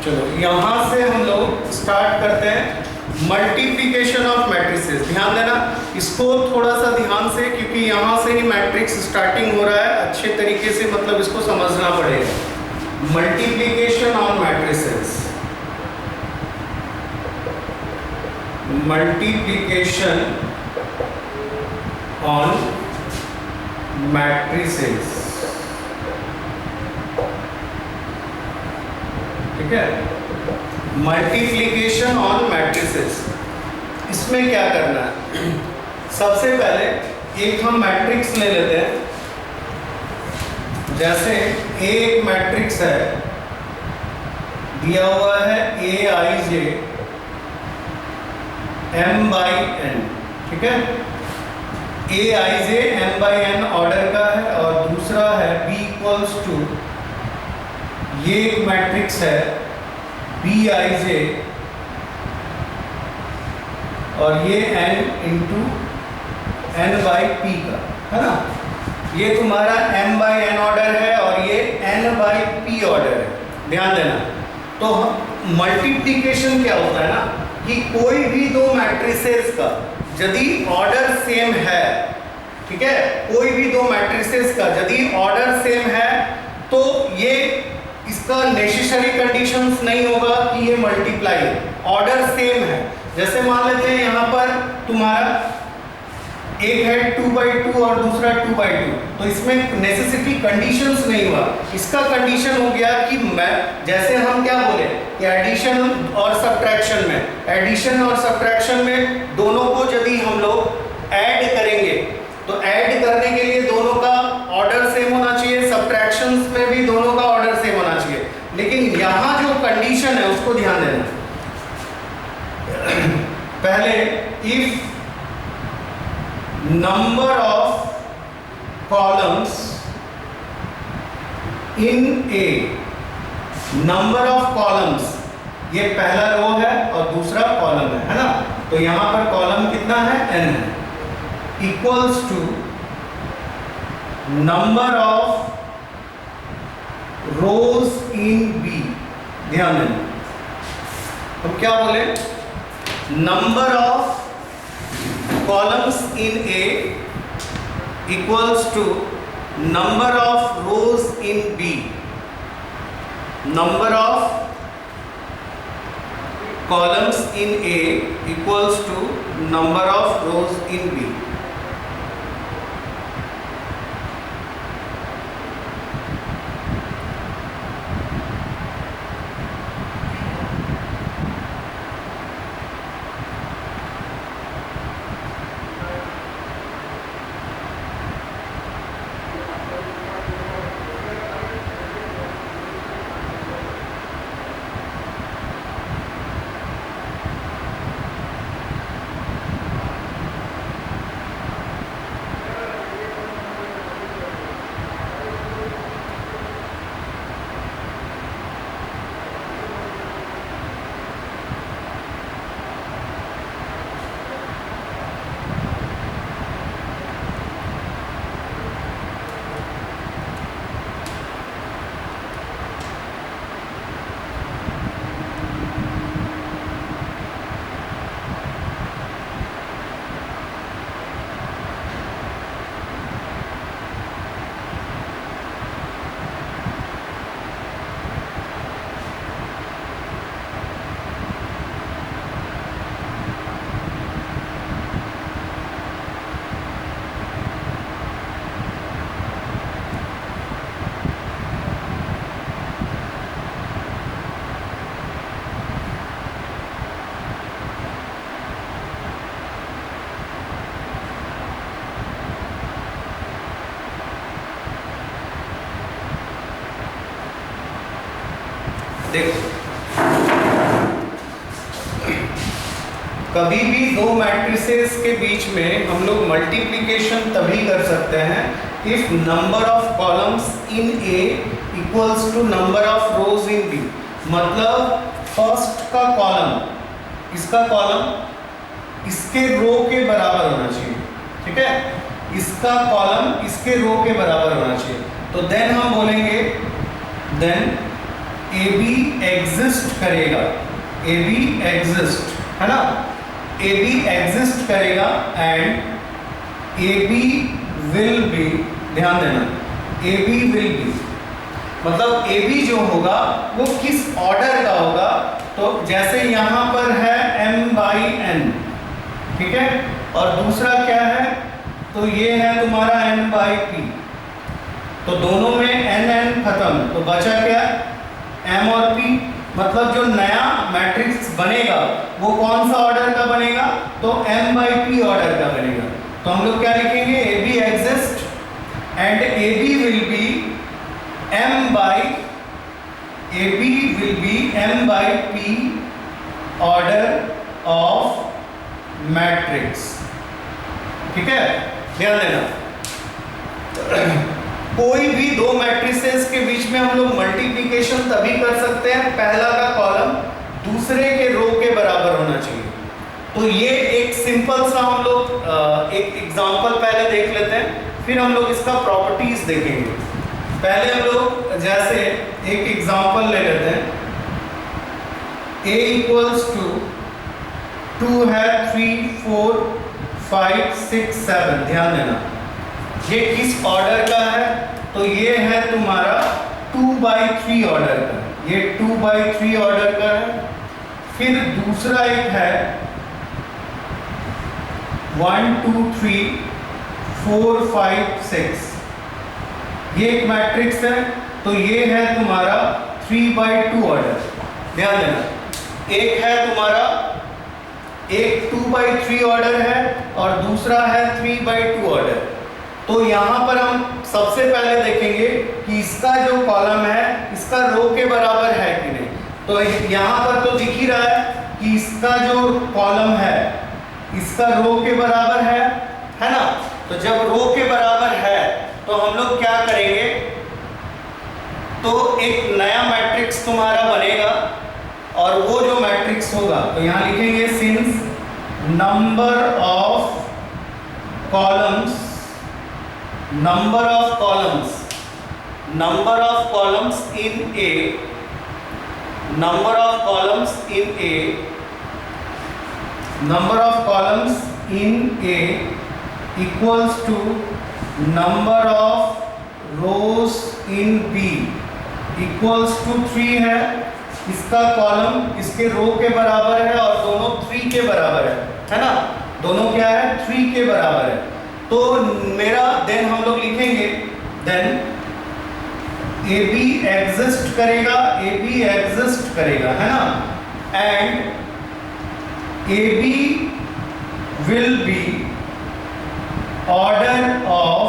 चलो यहाँ से हम लोग स्टार्ट करते हैं मल्टीप्लिकेशन ऑफ मैट्रिसेस। ध्यान देना इसको थोड़ा सा ध्यान से, क्योंकि यहाँ से ही मैट्रिक्स स्टार्टिंग हो रहा है। अच्छे तरीके से मतलब इसको समझना पड़ेगा। Multiplication on matrices, multiplication on matrices, ठीक है। मल्टीप्लिकेशन ऑन मैट्रिसेस, इसमें क्या करना है? सबसे पहले एक हम मैट्रिक्स ले लेते हैं। जैसे एक मैट्रिक्स है, दिया हुआ है Aij m/n, ठीक है। Aij m/n ऑर्डर का है, और दूसरा है B इक्वल्स टू, ये एक मैट्रिक्स है Bij और ये n इंटू n/p का है ना। ये तुम्हारा m/n ऑर्डर है और ये n/p ऑर्डर है। ध्यान देना। तो मल्टीप्लिकेशन क्या होता है ना, कि कोई भी दो मैट्रिसेस का यदि ऑर्डर सेम है, ठीक है, कोई भी दो मैट्रिसेस का यदि ऑर्डर सेम है तो ये इसका नेसेसरी कंडीशंस नहीं होगा कि ये मल्टीप्लाई है, ऑर्डर सेम है। जैसे मान लेते हैं यहाँ पर तुम्हारा एक है 2/2 और दूसरा 2/2, तो इसमें नेसेसिटी कंडीशंस नहीं हुआ। इसका कंडीशन हो गया कि मैं, जैसे हम क्या बोले कि एडिशन और सब्ट्रैक्शन में, एडिशन और सब्ट्रैक्शन में दोनों को यदि हम लोग ऐड करेंगे तो ऐड करने के लिए दोनों का ऑर्डर सेम होना चाहिए, सब्ट्रैक्शंस में भी दोनों का ऑर्डर सेम होना चाहिए। लेकिन यहाँ जो कंडीशन है उसको ध्यान देना। पहले if number of columns in A, number of columns, ये पहला रो है और दूसरा कॉलम है ना। तो यहाँ पर कॉलम कितना है? n है, equals to number of rows in B. ध्यान देना, हम क्या बोले? Number of columns in A equals to number of rows in B. Number of columns in A equals to number of rows in B. देखो, कभी भी दो matrices के बीच में हम लोग मल्टीप्लिकेशन तभी कर सकते हैं if number of columns in A equals to number of rows in B. मतलब फर्स्ट का कॉलम, इसका कॉलम इसके रो के बराबर होना चाहिए, ठीक है, इसका कॉलम इसके रो के बराबर होना चाहिए। तो देन हम बोलेंगे देन ए बी एग्जिस्ट करेगा, ए बी एग्जिस्ट, है ना, ए बी एग्जिस्ट करेगा and A B will be, ध्यान देना, ए बी विल बी मतलब ए बी जो होगा वो किस ऑर्डर का होगा, तो जैसे यहां पर है m बाई n, ठीक है, और दूसरा क्या है, तो ये है तुम्हारा n बाई p, तो दोनों में n खत्म, तो बचा क्या, m और p, मतलब जो नया मैट्रिक्स बनेगा वो कौन सा ऑर्डर का बनेगा, तो m बाई p ऑर्डर का बनेगा। तो हम लोग क्या लिखेंगे, A B exist and A B will be m by, A B will be m by p order of matrix, ठीक है, ध्यान देना। कोई भी दो मैट्रिसेस के बीच में हम लोग मल्टीप्लिकेशन तभी कर सकते हैं, पहला का कॉलम दूसरे के रो के बराबर होना चाहिए। तो ये एक सिंपल सा हम लोग एक एग्जांपल पहले देख लेते हैं, फिर हम लोग इसका प्रॉपर्टीज देखेंगे। पहले हम लोग जैसे एक एग्जांपल ले लेते हैं, a इक्वल्स टू 2 है, 3 4 5 6 7, ध्यान देना ये किस ऑर्डर का है, तो ये है तुम्हारा 2/3 ऑर्डर का, ये 2/3 ऑर्डर का है। फिर दूसरा एक है 1 2 3 4 5 6, ये एक मैट्रिक्स है, तो ये है तुम्हारा 3/2 ऑर्डर, ध्यान देना। एक है तुम्हारा, एक 2/3 ऑर्डर है और दूसरा है 3/2 ऑर्डर। तो यहाँ पर हम सबसे पहले देखेंगे कि इसका जो कॉलम है इसका रो के बराबर है कि नहीं। तो यहाँ पर तो दिख ही रहा है कि इसका जो कॉलम है इसका रो के बराबर है ना। तो जब रो के बराबर है तो हम लोग क्या करेंगे, तो एक नया मैट्रिक्स तुम्हारा बनेगा और वो जो मैट्रिक्स होगा तो यहाँ लिखेंगे since number of columns, number of columns in a, number of columns in a equals to number of rows in B equals to 3 है। इसका कॉलम इसके रो के बराबर है और दोनों 3 के बराबर है ना, दोनों क्या है 3 के बराबर है। तो मेरा देन हम लोग लिखेंगे देन ए बी एग्जिस्ट करेगा, ए बी एग्जिस्ट करेगा, है ना, and A B will be order of,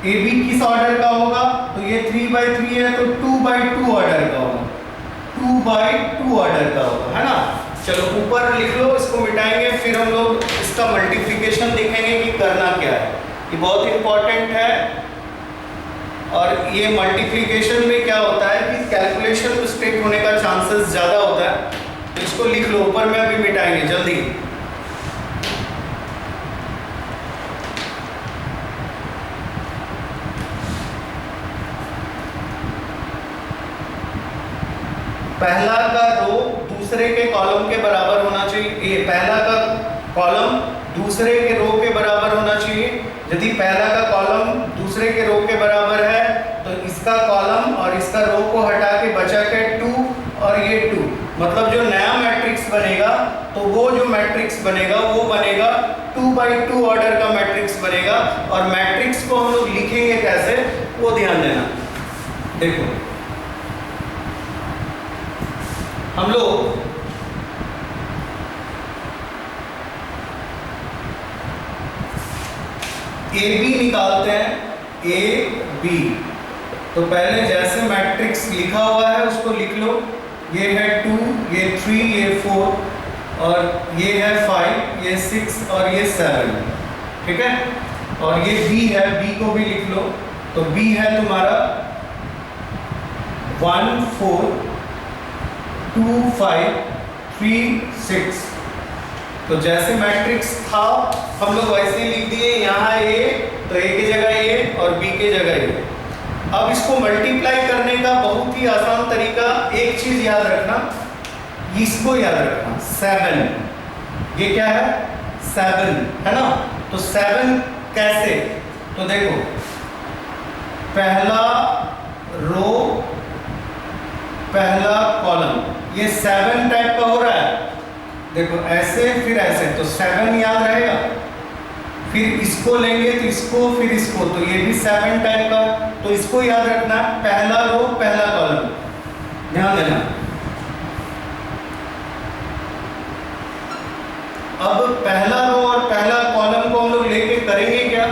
A B किस ऑर्डर का होगा, तो ये 3/3 है तो 2/2 ऑर्डर का होगा, 2/2 ऑर्डर का होगा, है ना। चलो ऊपर लिख लो, इसको मिटाएंगे, फिर हम लोग इसका मल्टीप्लिकेशन देखेंगे कि करना क्या है, ये बहुत इंपॉर्टेंट है। और ये मल्टीप्लिकेशन में क्या होता है कि कैलकुलेशन मिस्टेक होने का चांसेस ज़्यादा होता है, तो इसको लिख लो, ऊपर में अभी मिटाएंगे जल्दी। पहला का रो दूसरे के कॉलम के बराबर होना चाहिए, ये पहला का कॉलम दूसरे के रो के बराबर होना चाहिए। यदि पहला का कॉलम दूसरे के रो के बराबर है तो इसका कॉलम और इसका रो को हटा के बचा के 2 और ये 2, मतलब जो नया मैट्रिक्स बनेगा तो वो जो मैट्रिक्स बनेगा वो बनेगा 2/2 ऑर्डर का मैट्रिक्स बनेगा। और मैट्रिक्स को हम लोग लिखेंगे कैसे वो ध्यान देना। देखो हम लोग ए बी निकालते हैं, ए बी, तो पहले जैसे मैट्रिक्स लिखा हुआ है उसको लिख लो, ये है 2, ये 3, ये 4 और ये है 5, ये 6 और ये 7, ठीक है। और ये बी है, बी को भी लिख लो, तो बी है तुम्हारा 1 4 2 5 3 6। तो जैसे मैट्रिक्स था हम लोग वैसे ही लिख दिए, यहाँ ए तो ए की जगह ए और बी की जगह ए। अब इसको मल्टीप्लाई करने का बहुत ही आसान तरीका, एक चीज याद रखना, इसको याद रखना, 7, ये क्या है 7 है ना। तो 7 कैसे, तो देखो पहला रो पहला कॉलम, ये 7 टाइप का हो रहा है, देखो ऐसे फिर ऐसे, तो 7 याद रहेगा, फिर इसको लेंगे तो इसको, फिर इसको, तो ये भी 7 टाइप का, तो इसको याद रखना, पहला रो पहला कॉलम, ध्यान देना। अब पहला रो और पहला कॉलम को हम लोग लेके करेंगे क्या,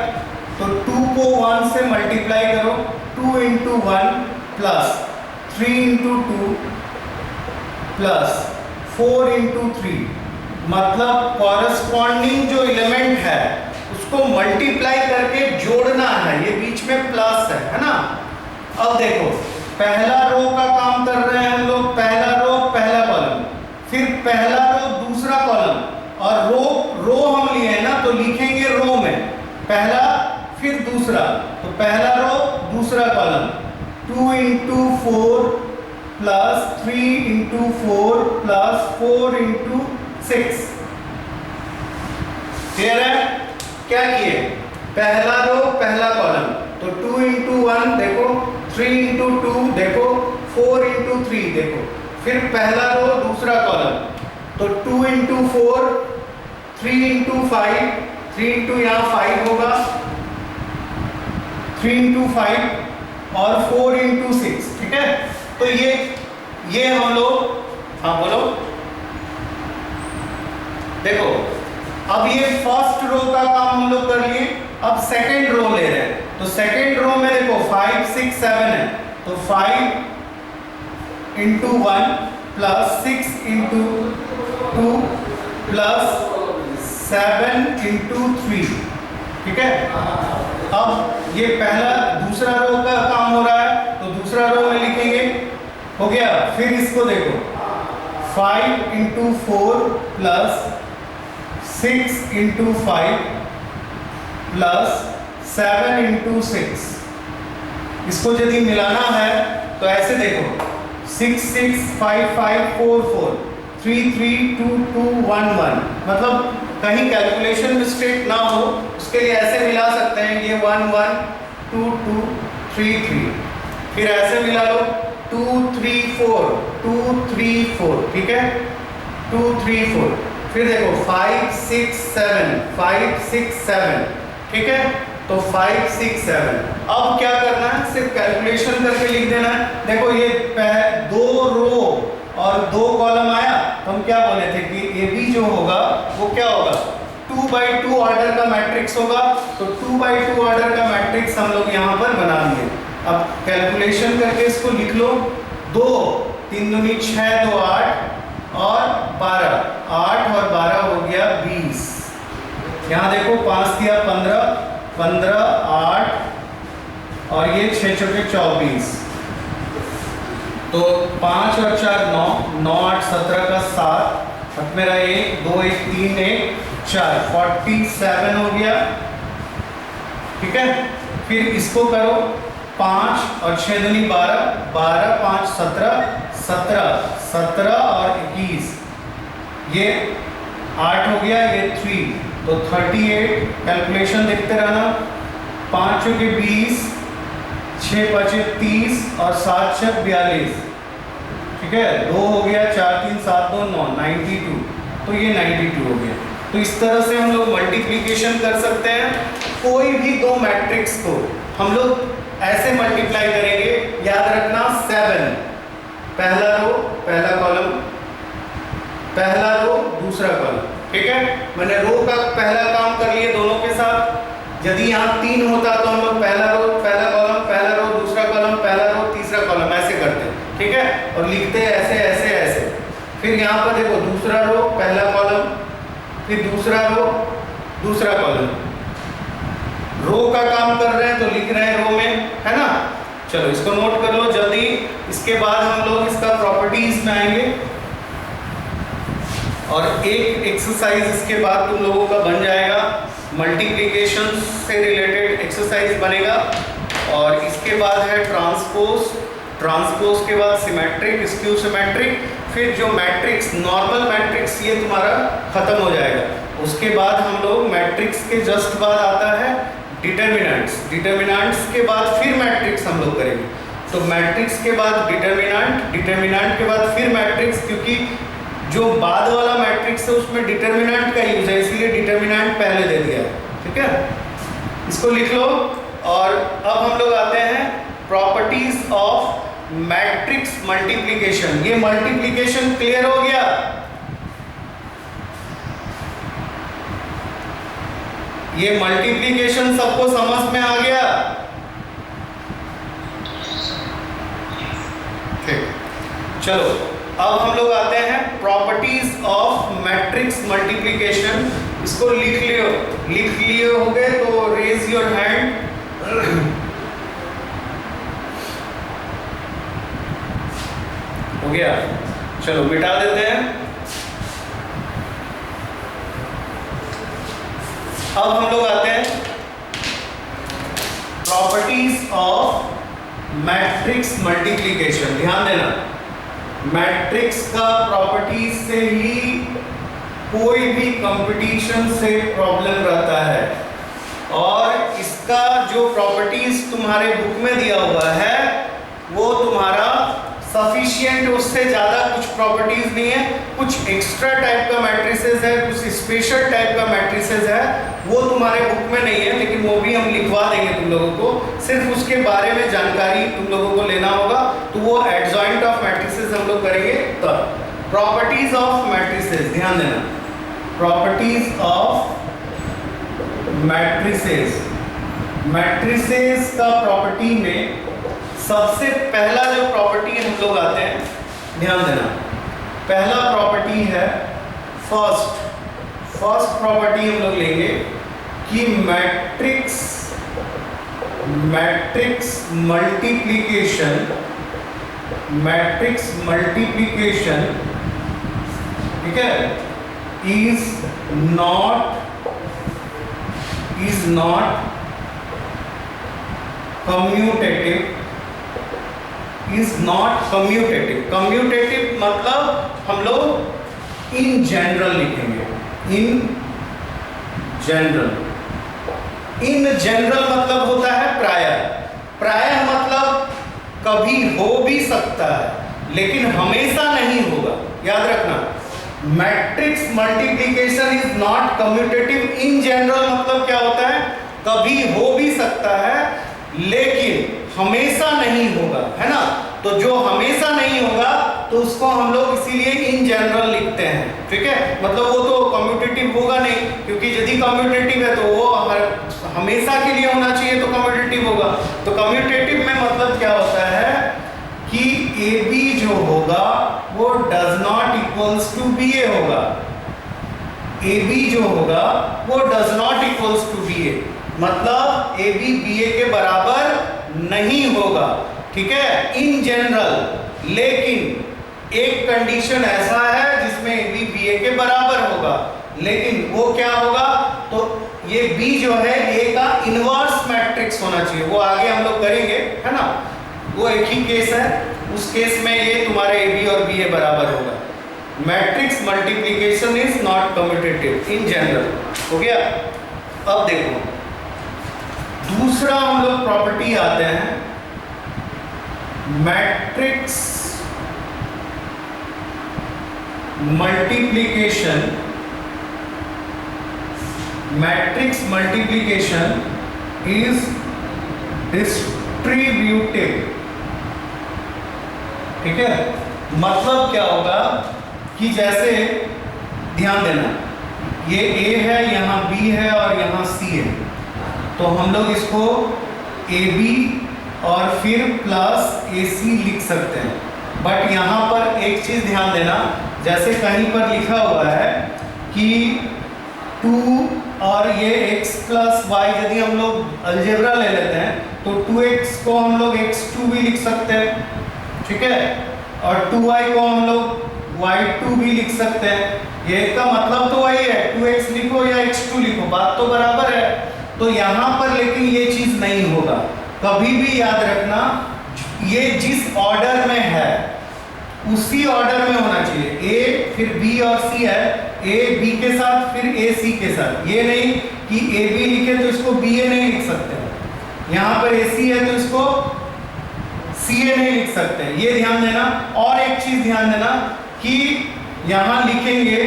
तो 2 को 1 से मल्टीप्लाई करो, 2 into 1 plus 3 into 2 plus 4 into 3, मतलब कॉरस्पॉन्डिंग जो एलिमेंट है उसको मल्टीप्लाई करके जोड़ना है, ये बीच में प्लस है ना। अब देखो पहला रो का काम कर रहे हैं हम लोग, पहला रो पहला कॉलम, फिर पहला रो दूसरा कॉलम, और रो हम लिए हैं ना, तो लिखेंगे रो में पहला फिर दूसरा, तो पहला रो दूसरा column, 2 into 4 plus 3 into 4 plus 4 into 6, clear है। क्या किए, पहला रो पहला कॉलम, तो 2 इंटू 1 देखो, 3 इंटू 2 देखो, 4 इंटू 3 देखो, फिर पहला रो दूसरा कॉलम, तो 2 इंटू 4, 3 इंटू 5, 3 इंटू यहाँ 5 होगा, 3 इंटू 5 और 4 इंटू 6, ठीक है। तो ये हम लोग, हाँ बोलो, देखो अब ये फर्स्ट रो का काम हम लोग कर लिए, अब सेकंड रो ले रहे हैं, तो सेकंड रो में देखो 5 6 7 है, तो 5 into 1 plus 6 into 2 plus 7 into 3, ठीक है। अब ये पहला दूसरा रो का काम हो रहा है, तो दूसरा रो में लिखेंगे, हो गया। फिर इसको देखो 5 into 4 plus 6 into 5 plus 7 into 6, इसको यदि मिलाना है तो ऐसे देखो 6 6 5 5 4 4 3 3 2 2 1 1, मतलब कहीं कैलकुलेशन मिस्टेक ना हो उसके लिए ऐसे मिला सकते हैं, ये 1 1 2 2 3 3, फिर ऐसे मिला लो 2 3 4 2 3 4, ठीक है, 2 3 4, फिर देखो 5 6 7 5 6 7, ठीक है, तो 5 6 7। अब क्या करना है, सिर्फ कैलकुलेशन करके लिख देना है। देखो ये 2 रो और 2 कॉलम आया, तो हम क्या बोले थे कि ये भी जो होगा वो क्या होगा, 2 बाई 2 ऑर्डर का मैट्रिक्स होगा, तो 2 बाई 2 ऑर्डर का मैट्रिक्स हम लोग यहाँ पर बना लिए। अब कैलकुलेशन करके इसको लिख लो, 2 3 दूनी 6 2 8 और 12, 8 और 12 हो गया 20, यहाँ देखो 5 दिया 15 15 8 और ये 6 चौके 24, तो 5 और 4 9 9 8 17 का 7, अब मेरा 1 2 1 3 1 4 47 हो गया, ठीक है। फिर इसको करो 5 और 6 दूनी 12 12 5 17 17 17 और 21, ये 8 हो गया, ये 3, तो 38, कैलकुलेशन देखते रहना, 5 चौके 20 6 5 30 और 7 6 42, ठीक है, 2 हो गया, 4 3 7 2 9 92, तो ये 92 हो गया। तो इस तरह से हम लोग मल्टीप्लिकेशन कर सकते हैं, कोई भी दो मैट्रिक्स को हम लोग ऐसे मल्टीप्लाई करेंगे, याद रखना 7 पहला रो पहला कॉलम, पहला रो दूसरा कॉलम, ठीक है। मैंने रो का पहला काम कर लिए दोनों के साथ, यदि यहाँ 3 होता तो हम लोग पहला रो पहला कॉलम, पहला रो दूसरा कॉलम, पहला रो तीसरा कॉलम ऐसे करते, ठीक है, और लिखते ऐसे ऐसे ऐसे। फिर यहाँ पर देखो दूसरा रो पहला कॉलम, फिर दूसरा रो दूसरा कॉलम, रो का काम कर रहे हैं तो लिख रहे हैं रो में, है ना। चलो इसको नोट कर लो जल्दी, इसके बाद हम लोग इसका प्रॉपर्टीज में आएंगे और एक एक्सरसाइज इसके बाद तुम लोगों का बन जाएगा, मल्टीप्लिकेशन से रिलेटेड एक्सरसाइज बनेगा और इसके बाद है ट्रांसपोज, ट्रांसपोज के बाद सिमेट्रिक, स्क्यू सिमेट्रिक, फिर जो मैट्रिक्स नॉर्मल मैट्रिक्स ये तुम्हारा खत्म हो जाएगा। उसके बाद हम लोग मैट्रिक्स के जस्ट बाद आता है डिटर्मिनेंट्स, डिटर्मिनेंट्स के बाद फिर मैट्रिक्स हम लोग करेंगे। तो मैट्रिक्स के बाद डिटर्मिनेंट, डिटर्मिनेंट के बाद फिर मैट्रिक्स, क्योंकि जो बाद वाला मैट्रिक्स है उसमें डिटर्मिनेंट का यूज है, इसलिए डिटर्मिनेंट पहले दे दिया है। ठीक है, इसको लिख लो। और अब हम लोग आते हैं प्रॉपर्टीज ऑफ मैट्रिक्स मल्टीप्लिकेशन। ये मल्टीप्लिकेशन क्लियर हो गया? ये मल्टीप्लिकेशन सबको समझ में आ गया? ठीक, चलो अब हम लोग आते हैं प्रॉपर्टीज ऑफ मैट्रिक्स मल्टीप्लिकेशन। इसको लिख लिए होंगे तो रेज योर हैंड। हो गया, चलो मिटा देते हैं। अब हम लोग आते हैं प्रॉपर्टीज ऑफ मैट्रिक्स मल्टीप्लिकेशन। ध्यान देना, मैट्रिक्स का प्रॉपर्टीज से ही कोई भी कंपटीशन से प्रॉब्लम रहता है, और इसका जो प्रॉपर्टीज तुम्हारे बुक में दिया हुआ है वो तुम्हारा सफिशिएंट, उससे ज़्यादा कुछ प्रॉपर्टीज नहीं है। कुछ एक्स्ट्रा टाइप का मैट्रिसेस है, कुछ स्पेशल टाइप का मैट्रिसेस है, वो तुम्हारे बुक में नहीं है, लेकिन वो भी हम लिखवा देंगे तुम लोगों को। सिर्फ उसके बारे में जानकारी तुम लोगों को लेना होगा, तो वो एडजॉइंट ऑफ मैट्रिसेस हम लोग करेंगे तब। प्रॉपर्टीज ऑफ मैट्रिसेस, ध्यान देना, प्रॉपर्टीज ऑफ मैट्रिसेस। मैट्रिसेस का प्रॉपर्टी में सबसे पहला जो प्रॉपर्टी हम लोग आते हैं, ध्यान देना, पहला प्रॉपर्टी है फर्स्ट प्रॉपर्टी हम लोग लेंगे कि मैट्रिक्स मल्टीप्लिकेशन, ठीक है, is not commutative, is not commutative. Commutative मतलब हम लोग इन जनरल लिखेंगे, इन जनरल मतलब होता है प्रायः मतलब कभी हो भी सकता है लेकिन हमेशा नहीं होगा। याद रखना, matrix multiplication is not commutative in general मतलब क्या होता है, कभी हो भी सकता है लेकिन हमेशा नहीं होगा, है ना। तो जो हमेशा नहीं होगा तो उसको हम लोग इसीलिए इन जनरल लिखते हैं। ठीक है, मतलब वो तो कम्यूटेटिव होगा नहीं, क्योंकि यदि कम्यूटेटिव है तो वो हमेशा के लिए होना चाहिए, तो कम्यूटेटिव होगा। तो कम्यूटेटिव में मतलब क्या होता है कि AB जो होगा वो does not equals to BA होगा। AB जो होगा वो does not equals to BA, मतलब AB BA के बराबर नहीं होगा। ठीक है, इन जनरल। लेकिन एक कंडीशन ऐसा है जिसमें AB BA के बराबर होगा, लेकिन वो क्या होगा, तो ये B जो है A का इनवर्स मैट्रिक्स होना चाहिए। वो आगे हम लोग करेंगे, है ना, वो एक ही केस है, उस केस में ये तुम्हारे AB और BA बराबर होगा। Matrix multiplication is not commutative in general. हो गया। अब देखो दूसरा हम लोग प्रॉपर्टी आते हैं matrix multiplication. Matrix multiplication is distributive. ठीक है, मतलब क्या होगा कि जैसे ध्यान देना, ये A है, यहाँ B है और यहाँ C है, तो हम लोग इसको AB और फिर प्लस AC लिख सकते हैं। बट यहाँ पर एक चीज़ ध्यान देना, जैसे कहीं पर लिखा हुआ है कि 2 और ये x प्लस वाई, यदि हम लोग अलजेब्रा ले लेते हैं तो 2x को हम लोग x2 भी लिख सकते हैं। ठीक है, और 2y को हम लोग y2 भी लिख सकते हैं। ये का मतलब तो वही है, 2x लिखो या x2 लिखो, बात तो बराबर है। तो यहाँ पर लेकिन ये चीज़ नहीं होगा, कभी भी याद रखना ये जिस ऑर्डर में है उसी ऑर्डर में होना चाहिए। ए फिर बी और सी है, ए बी के साथ फिर ए सी के साथ। ये नहीं कि ए बी लिखे तो इसको बी ए नहीं लिख सकते, यहाँ पर ए सी है तो इसको सी ए नहीं लिख सकते, ये ध्यान देना। और एक चीज ध्यान देना कि यहाँ लिखेंगे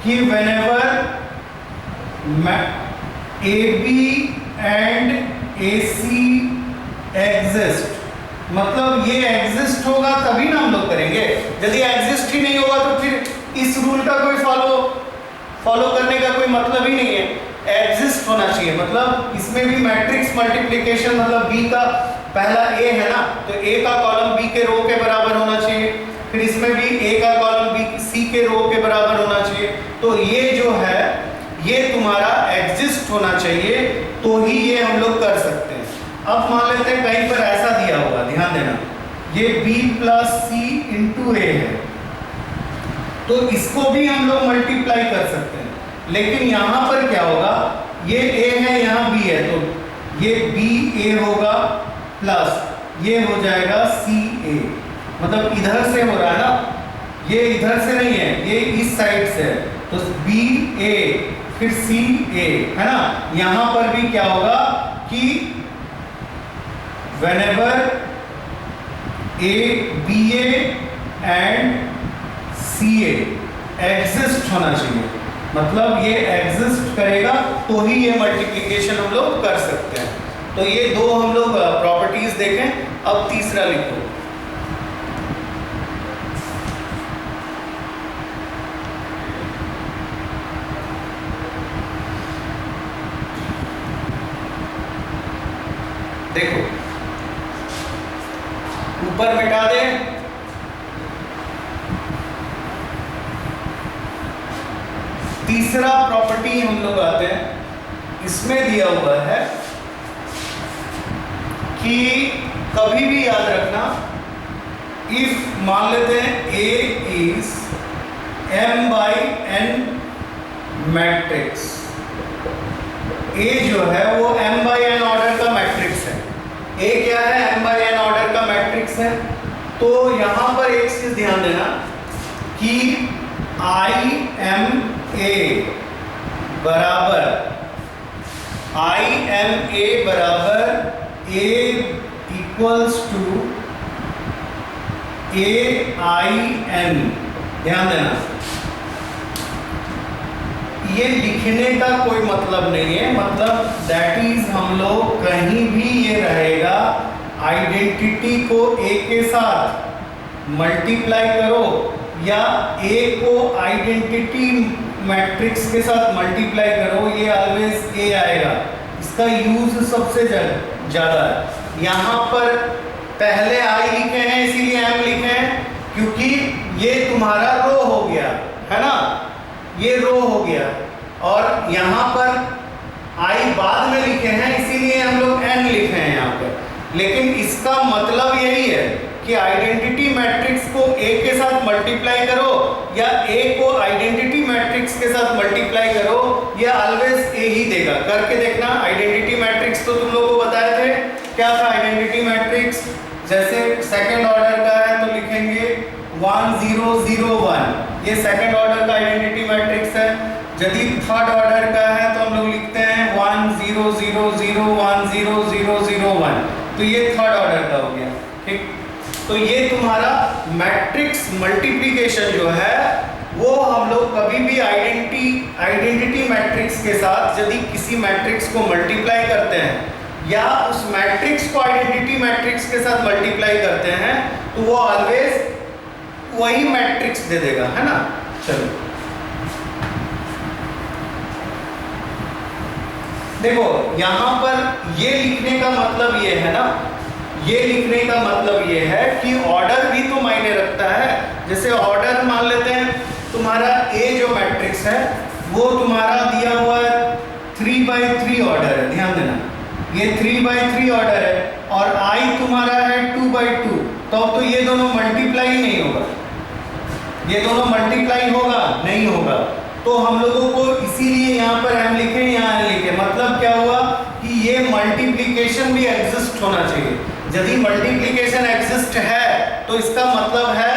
कि whenever AB and AC exist, मतलब ये एग्जिस्ट होगा तभी ना हम लोग करेंगे। यदि एग्जिस्ट ही नहीं होगा तो फिर इस रूल का कोई फॉलो करने का कोई मतलब ही नहीं है। एग्जिस्ट होना चाहिए, मतलब इसमें भी मैट्रिक्स मल्टीप्लिकेशन, मतलब बी का पहला ए है ना, तो ए का कॉलम बी के रो के बराबर होना चाहिए, फिर इसमें भी ए का कॉलम बी सी के रो के बराबर होना चाहिए। तो ये जो है ये तुम्हारा एग्जिस्ट होना चाहिए, तो ही ये हम लोग कर सकते हैं। अब मान लेते हैं कहीं पर ऐसा दिया हुआ, ध्यान देना, ये b प्लस सी इंटू ए है, तो इसको भी हम लोग मल्टीप्लाई कर सकते हैं। लेकिन यहाँ पर क्या होगा, ये a है यहाँ b है, तो ये b a होगा प्लस ये हो जाएगा सी ए, मतलब इधर से हो रहा है ना, ये इधर से नहीं है, ये इस साइड से है, तो बी ए फिर सी ए है ना। यहां पर भी क्या होगा कि whenever a b a and c a exist होना चाहिए, मतलब ये एग्जिस्ट करेगा तो ही ये मल्टीप्लिकेशन हम लोग कर सकते हैं। तो ये दो हम लोग प्रॉपर्टीज देखें। अब तीसरा लिखो, देखो ऊपर मिटा दे, तीसरा प्रॉपर्टी हम लोग आते हैं। इसमें दिया हुआ है कि कभी भी याद रखना, इफ मान लेते हैं A is m by n matrix, A जो है वो m by n ऑर्डर का मैट्रिक्स है। A क्या है, m by n ऑर्डर का मैट्रिक्स है। तो यहां पर एक चीज ध्यान देना कि IMA बराबर A इक्वल्स टू AIN। ध्यान देना, ये लिखने का कोई मतलब नहीं है, मतलब दैट इज हम लोग कहीं भी ये रहेगा, आइडेंटिटी को A के साथ मल्टीप्लाई करो या A को आइडेंटिटी मैट्रिक्स के साथ मल्टीप्लाई करो, ये ऑलवेज A आएगा। इसका यूज सबसे ज़्यादा है। यहाँ पर पहले I लिखे हैं इसीलिए M लिखे हैं, क्योंकि ये तुम्हारा रो हो गया है ना, ये रो हो गया, और यहाँ पर I बाद में लिखे हैं इसीलिए हम लोग N लिखे हैं यहाँ पर। लेकिन इसका मतलब यही है कि आइडेंटिटी मैट्रिक्स को A के साथ मल्टीप्लाई करो या A को आइडेंटिटी मैट्रिक्स के साथ मल्टीप्लाई करो, ये ऑलवेज A ही देगा। करके देखना। आइडेंटिटी मैट्रिक्स तो तुम लोगों को बताए थे, क्या था आइडेंटिटी मैट्रिक्स, जैसे सेकंड ऑर्डर का है तो लिखेंगे 1 0 0 1, ये सेकंड ऑर्डर का आइडेंटिटी मैट्रिक्स है। यदि थर्ड ऑर्डर का है तो हम लोग लिखते हैं 1 0 0 0 1 0 0 0 1, तो ये थर्ड ऑर्डर का हो गया। ठीक, तो ये तुम्हारा मैट्रिक्स मल्टीप्लिकेशन जो है वो हम लोग कभी भी आइडेंटिटी मैट्रिक्स के साथ यदि किसी मैट्रिक्स को मल्टीप्लाई करते हैं या उस मैट्रिक्स को आइडेंटिटी मैट्रिक्स के साथ मल्टीप्लाई करते हैं तो वो ऑलवेज वही मैट्रिक्स दे देगा, है ना। चलो देखो, यहां पर ये लिखने का मतलब ये है ना, ये लिखने का मतलब ये है कि ऑर्डर भी तो मायने रखता है। जैसे ऑर्डर मान लेते हैं, तुम्हारा A जो मैट्रिक्स है वो तुम्हारा दिया हुआ है 3/3 ऑर्डर है, ध्यान देना, ये 3/3 ऑर्डर है, और I तुम्हारा है 2/2, तो अब तो ये दोनों मल्टीप्लाई ही नहीं होगा, ये दोनों मल्टीप्लाई होगा नहीं होगा। तो हम लोगों को इसीलिए यहाँ पर M लिखे, यहाँ N लिखे, मतलब क्या हुआ कि ये मल्टीप्लिकेशन भी एग्जिस्ट होना चाहिए। यदि मल्टीप्लिकेशन एग्जिस्ट है तो इसका मतलब है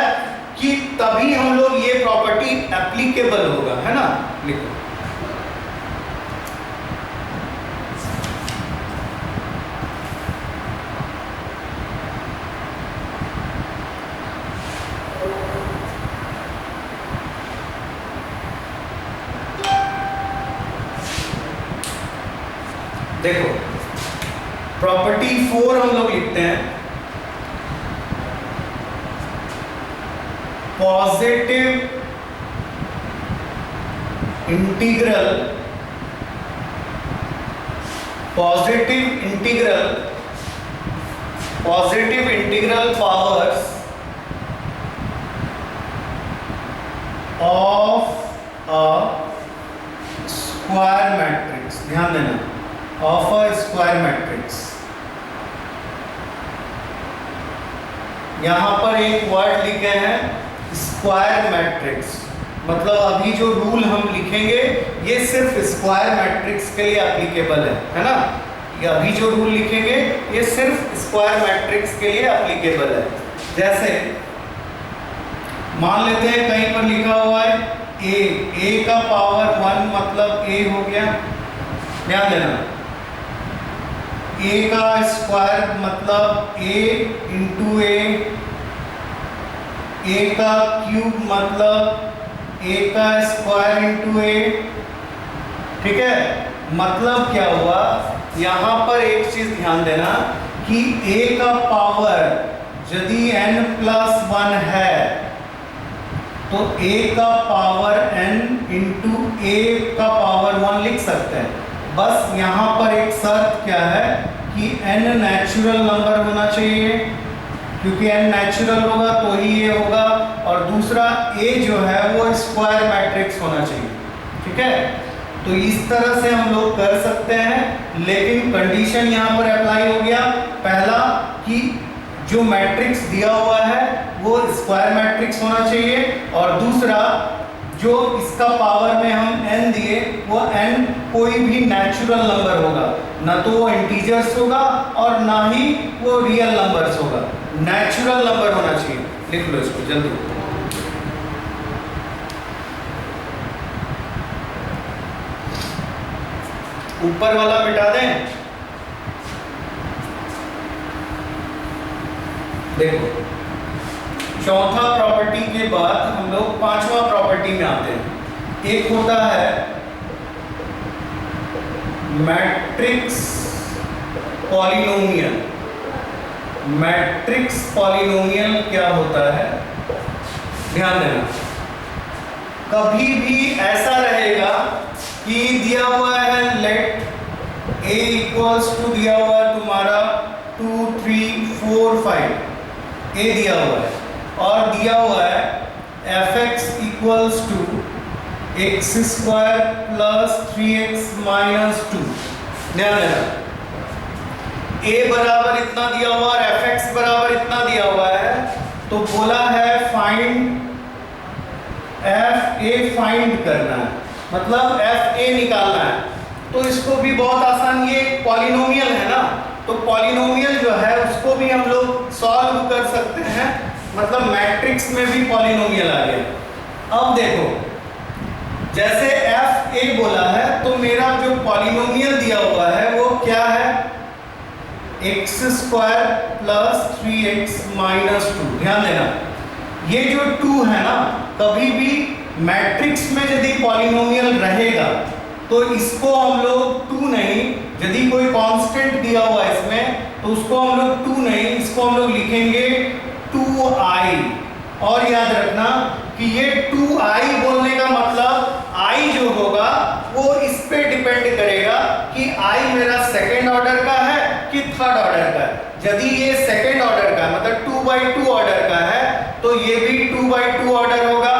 कि तभी हम लोग ये प्रॉपर्टी एप्लीकेबल होगा, है ना। लिखो देखो प्रॉपर्टी 4 हम लोग लिखते हैं, positive integral powers of a square matrix, ध्यान देना, ऑफ अ स्क्वायर मैट्रिक्स। यहां पर एक वर्ड लिखे हैं स्क्वायर मैट्रिक्स, मतलब अभी जो रूल हम लिखेंगे ये सिर्फ स्क्वायर मैट्रिक्स के लिए एप्लीकेबल है ना। ये अभी जो रूल लिखेंगे ये सिर्फ स्क्वायर मैट्रिक्स के लिए एप्लीकेबल है। जैसे मान लेते हैं कहीं पर लिखा हुआ है a का पावर 1 मतलब a हो गया, ध्यान देना, a का स्क्वायर मतलब a इंटू a का क्यूब मतलब a का स्क्वायर इंटू a, ठीक है। मतलब क्या हुआ, यहाँ पर एक चीज ध्यान देना कि a का पावर यदि n+1 है तो a का पावर n इंटू a का पावर 1 लिख सकते हैं। बस यहाँ पर एक शर्त क्या है कि n नेचुरल नंबर होना चाहिए, क्योंकि n नेचुरल होगा तो ही ये होगा, और दूसरा a जो है वो स्क्वायर मैट्रिक्स होना चाहिए, ठीक है। तो इस तरह से हम लोग कर सकते हैं, लेकिन कंडीशन यहाँ पर अप्लाई हो गया। पहला कि जो मैट्रिक्स दिया हुआ है वो स्क्वायर मैट्रिक्स होना चाहिए, और दूसरा जो इसका पावर में हम n दिए वो n कोई भी नेचुरल नंबर होगा, ना तो वो इंटीजर्स होगा और ना ही वो रियल नंबर्स होगा, नेचुरल नंबर होना चाहिए। लिख लो इसको जल्दी। ऊपर वाला मिटा दें। देखो चौथा प्रॉपर्टी के बाद हम लोग पांचवा प्रॉपर्टी में आते हैं। एक होता है मैट्रिक्स पॉलिनोमियल। मैट्रिक्स पॉलिनोमियल क्या होता है, ध्यान देना। कभी भी ऐसा रहेगा कि दिया हुआ है लेट a इक्वल्स टू दिया हुआ है तुम्हारा 2 3 4 5, a दिया हुआ है, और दिया हुआ है fx equals to x square plus 3x minus 2। ध्यान देना, a बराबर इतना दिया हुआ और fx बराबर इतना दिया हुआ है, तो बोला है फाइंड fa फाइंड करना है, मतलब fa निकालना है। तो इसको भी बहुत आसान, ये पॉलिनोमियल है ना, तो पॉलिनोमियल जो है उसको भी हम लोग सॉल्व कर सकते हैं, मतलब मैट्रिक्स में भी पॉलिनोमियल आ गया। अब देखो जैसे fa बोला है तो मेरा जो पॉलिनोमियल दिया हुआ है वो क्या है, x square plus 3x minus 2। ध्यान देना, ये जो 2 है ना, कभी भी मैट्रिक्स में यदि पॉलिनोमियल रहेगा तो इसको हम लोग 2 नहीं, यदि कोई कांस्टेंट दिया हुआ है इसमें तो उसको हम लोग 2 नहीं, इसको हम लोग लिखेंगे 2i। और याद रखना कि ये 2i बोलने का मतलब i जो होगा वो इस पे डिपेंड करेगा कि i मेरा सेकेंड ऑर्डर का है कि थर्ड ऑर्डर का है। यदि ये सेकेंड ऑर्डर का मतलब 2/2 ऑर्डर का है तो ये भी 2/2 ऑर्डर होगा।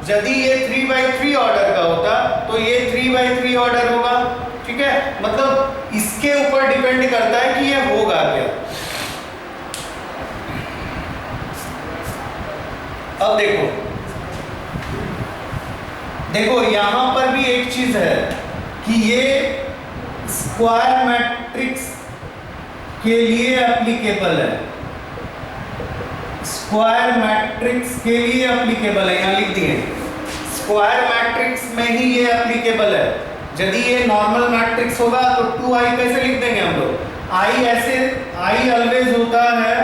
यदि ये 3/3 ऑर्डर का होता तो ये 3/3 ऑर्डर होगा, ठीक है। मतलब इसके ऊपर डिपेंड करता है कि ये होगा क्या। अब देखो यहां पर भी एक चीज है कि ये स्क्वायर मैट्रिक्स मैट्रिक्स के लिए एप्लीकेबल है, स्क्वायर मैट्रिक्स के लिए एप्लीकेबल है, यहाँ लिख दिए स्क्वायर मैट्रिक्स में ही ये एप्लीकेबल है। यदि ये नॉर्मल मैट्रिक्स होगा तो 2i कैसे लिख देंगे हम लोग, i ऐसे, i ऑलवेज होता है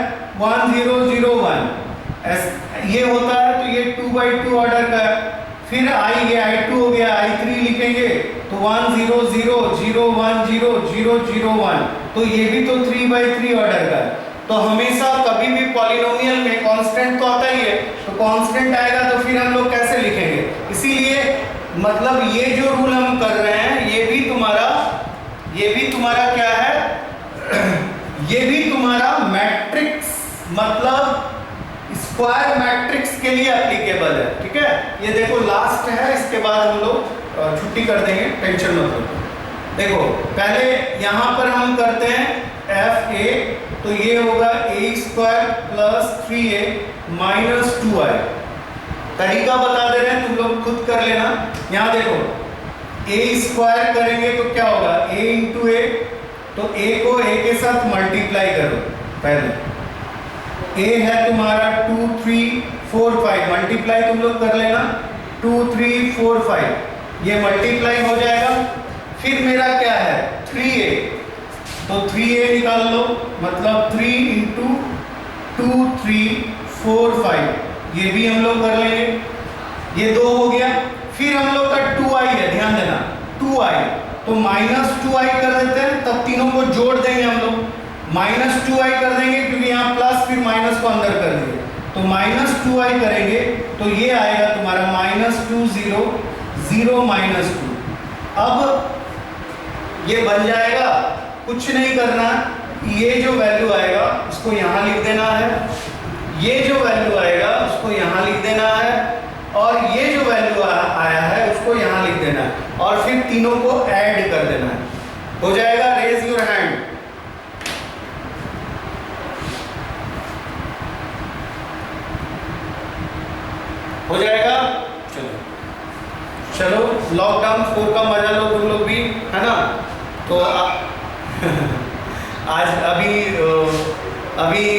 1 0 0 1, ये होता है तो ये 2/2 ऑर्डर का है। फिर i, ये i2 हो गया, i3 लिखेंगे तो 1 0 0 0 1 0 0 0 1, तो ये भी तो 3/3 ऑर्डर का है। तो हमेशा कभी भी पॉलिनोमियल में कांस्टेंट तो आता ही है, तो कांस्टेंट आएगा तो फिर हम लोग कैसे लिखेंगे। इसीलिए मतलब ये जो रूल हम कर रहे हैं ये भी तुम्हारा क्या है ये भी तुम्हारा मैट्रिक्स मतलब स्क्वायर मैट्रिक्स के लिए एप्लीकेबल है, ठीक है। ये देखो लास्ट है, इसके बाद हम लोग छुट्टी कर देंगे, टेंशन मत लो। देखो पहले यहाँ पर हम करते हैं fa, तो ये होगा a² + 3a - 2i। तरीका बता दे रहे हैं, तुम लोग खुद कर लेना। यहाँ देखो a² करेंगे तो क्या होगा, a × a, तो a को a के साथ मल्टीप्लाई करो। पहले a है तुम्हारा 2 3 4 5, मल्टीप्लाई तुम लोग कर लेना 2 3 4 5, ये मल्टीप्लाई हो जाएगा। फिर मेरा क्या है 3a, तो 3a निकाल लो, मतलब 3 × 2 3 4 5, ये भी हम लोग कर लेंगे, ये 2 हो गया। फिर हम लोग का 2i है, ध्यान देना 2i, तो -2i कर देते हैं, तब तीनों को जोड़ देंगे हम लोग, -2i कर देंगे क्योंकि यहाँ प्लस फिर माइनस को अंदर कर देंगे, तो -2i करेंगे तो ये आएगा तुम्हारा -2 0 0 -2। अब ये बन जाएगा, कुछ नहीं करना, ये जो वैल्यू आएगा उसको यहाँ लिख देना है, ये जो वैल्यू आएगा उसको यहाँ लिख देना है, और ये जो वैल्यू आया है उसको यहाँ लिख देना है, और फिर तीनों को ऐड कर देना है, हो जाएगा। Raise your hand. हो जाएगा, चलो चलो लॉकडाउन 4 का मजा लो तुम लोग भी, है ना। तो आज अभी